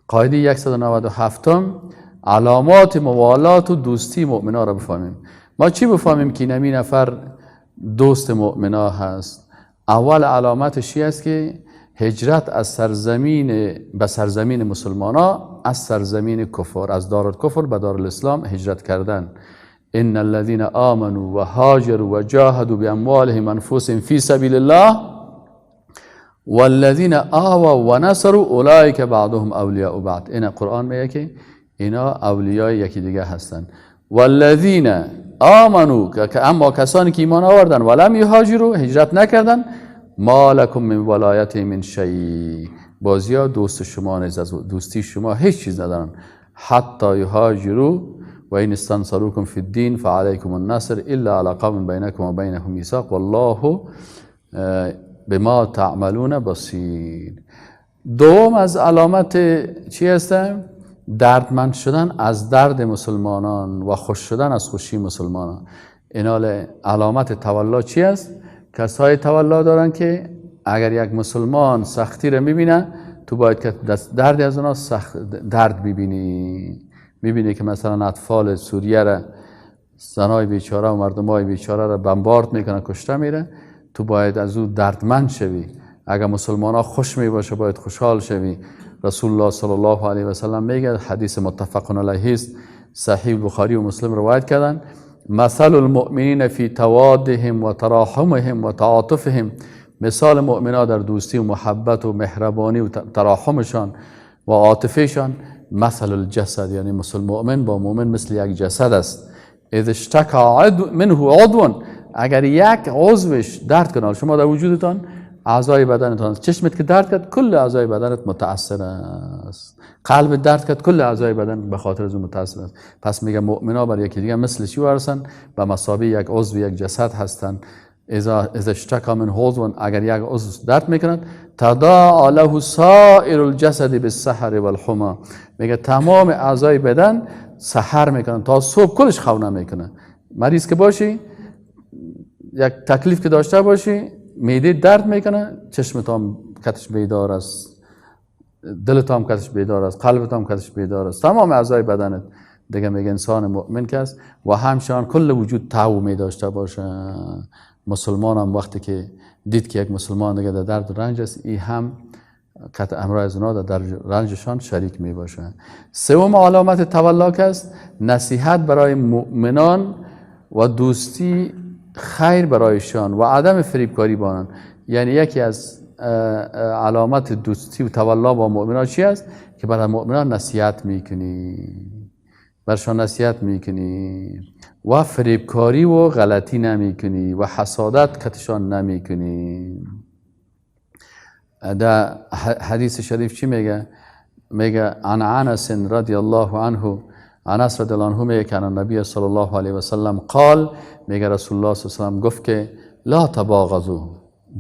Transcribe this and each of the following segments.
قاعده 197 علامات موالات و دوستی مؤمنا را بفهمیم. ما چی بفهمیم که این نفر دوست مؤمنا هست؟ اول علامتش چی است که هجرت از سرزمین به سرزمین مسلمانا، از سرزمین کفر، از دارالکفر به دارالاسلام هجرت کردن. ان الذين آمنوا و هاجروا و جاهدوا باموالهم انفسهم فی سبیل الله والذین آووا و نصروا اولئک بعضهم اولیاء بعض. این قرآن میگه که اینا اولیای یکی دیگه هستن. والذین آمنوا، که اما کسانی که ایمان آوردن، ولم یهاجروا، هجرت نکردن، ما لکم من ولایت من شیء، بازیا دوست شما نیست، از دوستی شما هیچ چیز ندارن. حتی یهاجروا و این استنصروکم فی الدین فعلیکم النصر الا علی قوم بینکم و بینهم میثاق والله بما تعملون بصیر. دوم از علامت چی هستن؟ دردمند شدن از درد مسلمانان و خوش شدن از خوشی مسلمانان. اینال علامت تولا چی است؟ کسای تولا دارن که اگر یک مسلمان سختی رو میبینه، تو باید که دردی از اونا درد میبینی که مثلا اطفال سوریه را، زنای بیچاره و مردمای بیچاره را بمبارد میکنه، کشته میره، تو باید از او دردمند شوی. اگر مسلمان ها خوش میباشه باید خوشحال شوی. رسول الله صلی الله علیه و سلم میگه، حدیث متفق علیه است، صحیح بخاری و مسلم روایت کردن، مثل المؤمنین فی توادهم و تراحمهم و تعاطفهم، مثال مؤمنان در دوستی و محبت و مهربانی و تراحمشان و عاطفهشان، مثل الجسد، یعنی مثل مؤمن با مؤمن مثل یک جسد است. اذا اشتکى منه عضو، اگر یک عضوش درد کنه، شما در وجودتان اعضای بدنتان، چشمت که درد کرد کل اعضای بدنت متاثر است، قلب درد کرد کل اعضای بدن به خاطر از اون متاثر است. پس میگه مؤمنا بر یکی دیگه مثل چی هستن؟ به مثابه یک عضو، یک جسد هستند. اذا اشتکى من عضو، اگر یک عضو درد میکند، تداعی له سائر الجسد بالسحر والحمى، میگه تمام اعضای بدن سحر میکنن تا صبح، کلش خونه میکنه. مریض که باشی، یک تکلیف که داشته باشی، معده درد میکنه، چشمت هم کتش بیدار است، دلت هم کتش بیدار است، قلبت هم کتش بیدار است، تمام اعضای بدنت. دیگه میگه انسان مؤمن که است و همچنان کل وجود تعو می داشته باشه. مسلمان هم وقتی که دید که یک مسلمان دیگه در درد و رنج است، این هم قطع امرای از اونا در رنجشان شریک می باشه. سوم علامت تولاک است نصیحت برای مؤمنان و دوستی خیر برایشان و عدم فریبکاری با آنان. یعنی یکی از علامت دوستی و تولا با مؤمنان چی است؟ که برای مؤمنان نصیحت میکنی، برشان نصیحت میکنی و فریبکاری و غلطی نمیکنی و حسادت کتشان نمیکنی. در حدیث شریف چی میگه؟ میگه عن انس رضی الله عنه، انس رضی الله عنه میگه که نبی صلی الله علیه و سلم قال، میگه رسول الله صلی الله علیه و سلم گفت که لا تباغضوا،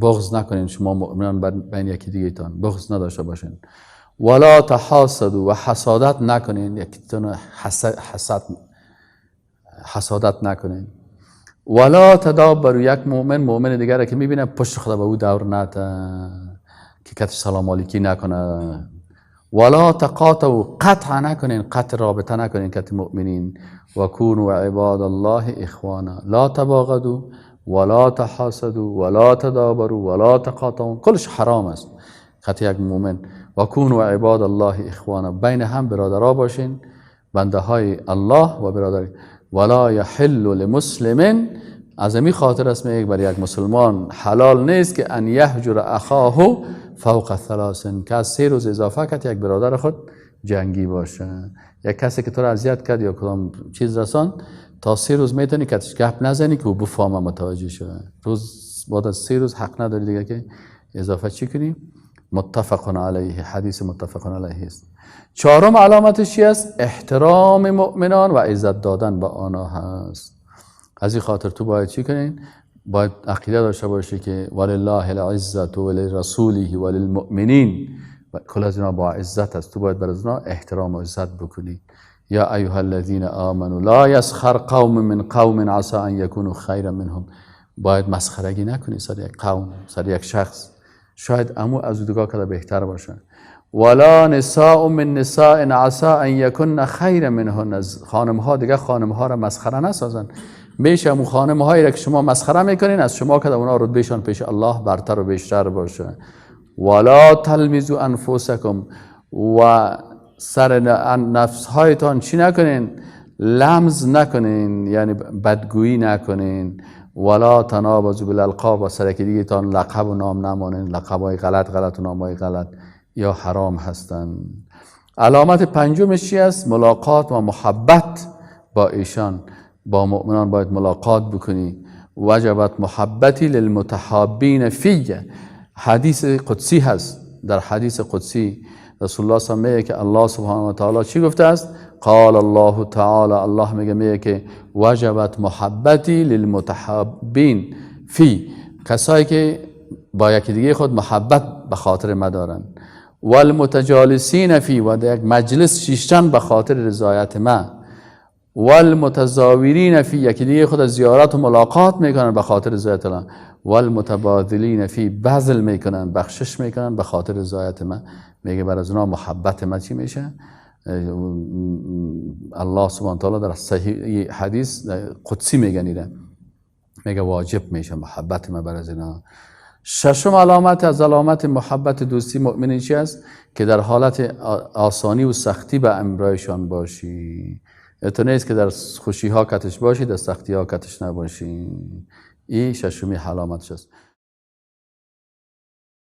بغض نکنین شما مؤمنان بین یکی دیگه تان، بغض نداشته باشین. ولا تحاسدوا، و حسادت نکنین، یکیتون حسادت نکنین. ولا تدابروا، یک مؤمن دیگر که میبینه پشت خدا به او دور نده که کتش سلام علیکی نکنه. ولا تقاطعوا، قطع نکنین، قطع رابطه نکنین کت مؤمنین. و کونوا عباد الله اخوانا، لا تباغضوا ولا تحاسدوا ولا تدابروا ولا تقاطعوا، کلش حرام است خط یک مؤمن. و کونوا عباد الله اخوانا، بین هم برادرها باشین، بنده های الله و برادر. ولا یحل لمسلم، از این خاطر است میگه برای یک مسلمان حلال نیست که ان یهجر اخاه فوق ثلاث، که از 3 روز اضافه کرد یک برادر خود جنگی باشه. یک کسی که تو را اذیت کرد یا کدام چیز رسان، تا 3 روز میتونی کتش گپ نزنی که او بفهمه متوجه شده. روز بعد از 3 روز حق نداری دیگه که اضافه چی کنی. متفق علیه، حدیث متفق علیه است. 4م علامتش چی است؟ احترام مؤمنان و عزت دادن به آنها هست. از این خاطر تو باید چی کنین؟ باید عقیده داشته باشی که ولله العزت ولرسوله وللمؤمنین، کل از اینا با عزت است، تو باید بر از اینا احترام و عزت بکنی. یا ایها الذین آمنوا لا یسخر قوم من قوم عسى ان یکونوا خیرا منهم، باید مسخرگی نکنی سر یک قوم، سر یک شخص، شاید امو از او دگاه کده بهتر باشه. ولا نساء من نساء عسى ان یکن خیر منهن. خانم ها دیگه خانم ها را مسخره نسازن. میشه مو خانم هایی را که شما مسخره میکنین از شما که اونا رتبهشان پیش الله برتر و بیشتر باشه. ولا تلمزوا انفسکم، و سر نفس هایتان چی نکنین؟ لمز نکنین، یعنی بدگویی نکنین. ولا تنابزوا بالالقاب، و سر دیگه تان لقب و نام نمانین. لقب های غلط و نام های غلط یا حرام هستن. علامت پنجمش چی است؟ ملاقات و محبت با ایشان. با مؤمنان باید ملاقات بکنی. وجبت محبتی للمتحابین فیه. حدیث قدسی هست. در حدیث قدسی رسول الله صلی الله علیه و که الله سبحانه و تعالی چی گفته است؟ قال الله تعالی، الله میگه که وجبت محبتی للمتحابین فی، کسایی که با یکی دیگه خود محبت به خاطر ما دارن. والمتجالسین فی، و در یک مجلس شیشتن به خاطر رضایت ما. والمتزاورین فی، یکی دیگه خود زیارت و ملاقات میکنن به خاطر رضایت الله. والمتبادلین فی، بذل میکنن، بخشش میکنن به خاطر رضایت ما. میگه بر از اونها محبت ما چی میشه؟ الله سبحانه و تعالی در صحیح حدیث قدسی میگه میگه واجب میشه محبت ما بر از اینا. ششم علامت از علامت محبت دوستی مؤمنین چی است؟ که در حالت آسانی و سختی به امرایشان باشی. تو نیست که در خوشی ها کتش باشی، در سختی ها کتش نباشی. این ششمی علامتش است.